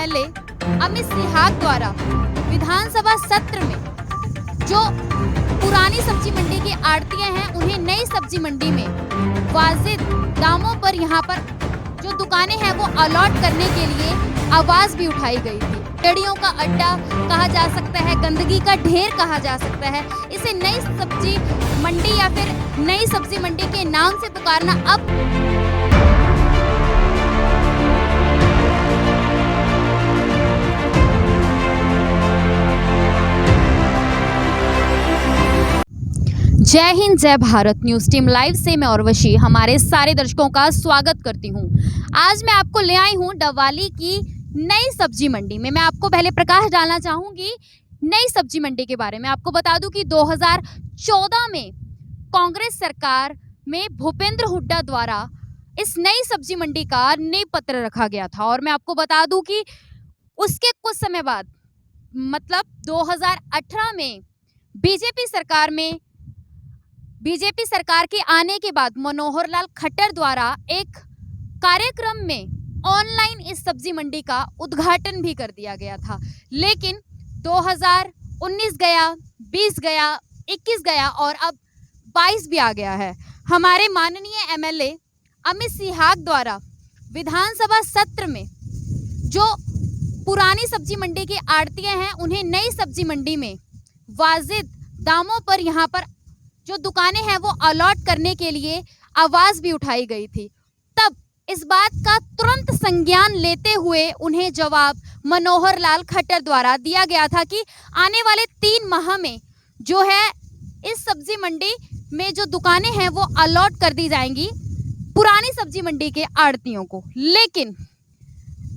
MLA Amit Sihag द्वारा विधानसभा सत्र में जो पुरानी सब्जी मंडी की आड़तियां हैं उन्हें नई सब्जी मंडी में वाजिब दामों पर यहाँ पर जो दुकानें हैं वो अलॉट करने के लिए आवाज भी उठाई गई थी। टेड़ियों का अड्डा कहा जा सकता है, गंदगी का ढेर कहा जा सकता है। इसे नई सब्जी मंडी या फिर नई सब्जी मंडी के नाम से पुकारना अब जय हिंद जय भारत। न्यूज टीम लाइव से मैं उर्वशी हमारे सारे दर्शकों का स्वागत करती हूं। आज मैं आपको ले आई हूं डबवाली की नई सब्जी मंडी में। मैं आपको पहले प्रकाश डालना चाहूंगी नई सब्जी मंडी के बारे में। आपको बता दूं कि 2014 में कांग्रेस सरकार में भूपेंद्र हुड्डा द्वारा इस नई सब्जी मंडी का नींव पत्र रखा गया था और मैं आपको बता दूं कि उसके कुछ समय बाद मतलब 2018 में बीजेपी सरकार के आने के बाद मनोहर लाल खट्टर द्वारा एक कार्यक्रम में ऑनलाइन इस सब्जी मंडी का उद्घाटन भी कर दिया गया था। लेकिन 2019 गया, 20 गया, 21 गया और अब 22 भी आ गया है। हमारे माननीय एमएलए अमित सिहाग द्वारा विधानसभा सत्र में जो पुरानी सब्जी मंडी की आड़तियां हैं उन्हें नई सब्जी मंडी में वाजिब दामों पर यहाँ पर जो दुकानें हैं वो अलॉट करने के लिए आवाज भी उठाई गई थी। तब इस बात का तुरंत संज्ञान लेते हुए उन्हें जवाब मनोहर लाल खट्टर द्वारा दिया गया था कि आने वाले 3 माह में जो है इस सब्जी मंडी में जो दुकानें हैं वो अलॉट कर दी जाएंगी पुरानी सब्जी मंडी के आड़तियों को। लेकिन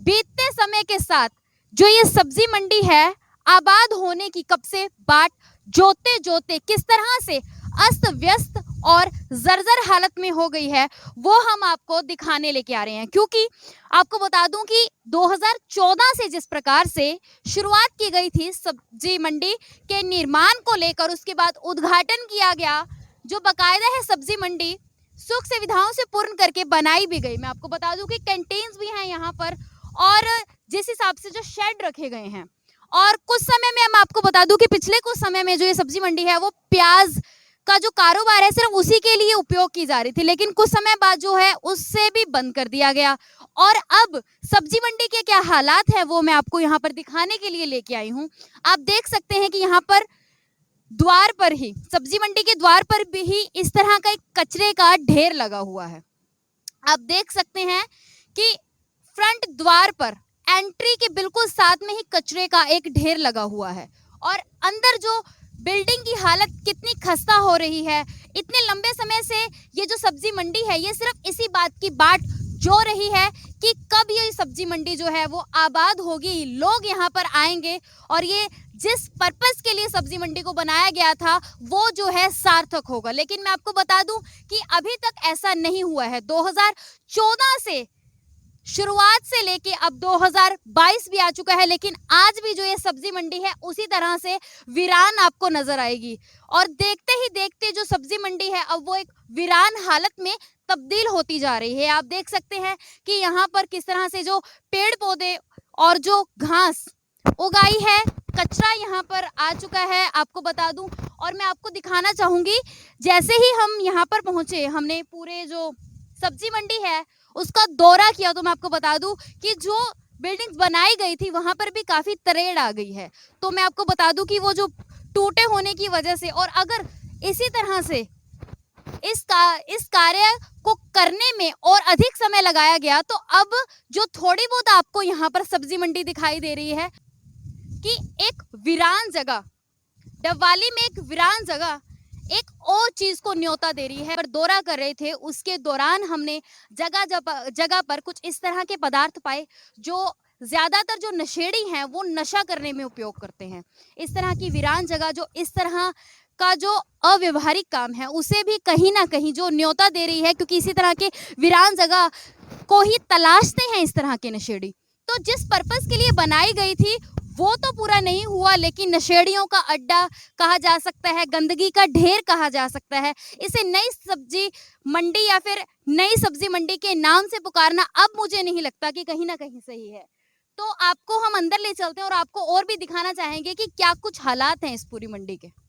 बीतते समय के साथ जो ये सब्जी मंडी है आबाद होने की कब से बाट जोते जोते किस तरह से अस्त व्यस्त और जर्जर हालत में हो गई है वो हम आपको दिखाने लेके आ रहे हैं। क्योंकि आपको बता दूं कि 2014 से जिस प्रकार से शुरुआत की गई थी सब्जी मंडी के निर्माण को लेकर, उसके बाद उद्घाटन किया गया, जो बकायदा है सब्जी मंडी सुख सुविधाओं से पूर्ण करके बनाई भी गई। मैं आपको बता दूं कि कैंटीन्स भी हैं यहाँ पर और जिस हिसाब से जो शेड रखे गए हैं। और कुछ समय में मैं आपको बता दूं कि पिछले कुछ समय में जो ये सब्जी मंडी है वो प्याज का जो कारोबार है सिर्फ उसी के लिए उपयोग की जा रही थी, लेकिन कुछ समय बाद जो है उससे भी बंद कर दिया गया। और अब सब्जी मंडी के क्या हालात है वो मैं आपको यहाँ पर दिखाने के लिए लेके आई हूँ। आप देख सकते हैं कि यहाँ पर द्वार पर ही सब्जी मंडी के द्वार पर भी ही इस तरह का एक कचरे का ढेर लगा हुआ है। आप देख सकते हैं कि फ्रंट द्वार पर एंट्री के बिल्कुल साथ में ही कचरे का एक ढेर लगा हुआ है और अंदर जो बिल्डिंग की हालत कितनी खस्ता हो रही है। इतने लंबे समय से ये जो सब्जी मंडी है ये सिर्फ इसी बात की बाट जो रही है कि कब ये सब्जी मंडी जो है वो आबाद होगी, लोग यहाँ पर आएंगे और ये जिस पर्पस के लिए सब्जी मंडी को बनाया गया था वो जो है सार्थक होगा। लेकिन मैं आपको बता दूं कि अभी तक ऐसा नहीं हुआ है। 2014 से शुरुआत से लेके अब 2022 भी आ चुका है, लेकिन आज भी जो ये सब्जी मंडी है उसी तरह से वीरान आपको नजर आएगी। और देखते ही देखते जो सब्जी मंडी है अब वो एक वीरान हालत में तब्दील होती जा रही है। आप देख सकते हैं कि यहाँ पर किस तरह से जो पेड़ पौधे और जो घास उगाई है, कचरा यहाँ पर आ चुका है। आपको बता दूं और मैं आपको दिखाना चाहूंगी, जैसे ही हम यहाँ पर पहुंचे हमने पूरे जो सब्जी मंडी है उसका दौरा किया तो मैं आपको बता दूं कि जो बिल्डिंग्स बनाई गई थी वहां पर भी काफी तरेड़ आ गई है। तो मैं आपको बता दूं कि वो जो टूटे होने की वजह से और अगर इसी तरह से इस कार्य को करने में और अधिक समय लगाया गया तो अब जो थोड़ी बहुत आपको यहाँ पर सब्जी मंडी दिखाई दे रही है कि एक वीरान जगह, डबवाली में एक वीरान जगह एक और चीज को न्योता दे रही है। पर दौरा कर रहे थे उसके दौरान हमने जगह पर कुछ इस तरह के पदार्थ पाए जो ज्यादातर जो नशेड़ी हैं वो नशा करने में उपयोग करते हैं। इस तरह की वीरान जगह जो इस तरह का जो अव्यवहारिक काम है उसे भी कहीं ना कहीं जो न्योता दे रही है, क्योंकि इसी तरह के वीरान जगह को ही तलाशते हैं इस तरह के नशेड़ी। तो जिस पर्पस के लिए बनाई गई थी वो तो पूरा नहीं हुआ, लेकिन नशेड़ियों का अड्डा कहा जा सकता है, गंदगी का ढेर कहा जा सकता है। इसे नई सब्जी मंडी या फिर नई सब्जी मंडी के नाम से पुकारना अब मुझे नहीं लगता कि कहीं ना कहीं सही है। तो आपको हम अंदर ले चलते हैं और आपको और भी दिखाना चाहेंगे कि क्या कुछ हालात हैं इस पूरी मंडी के।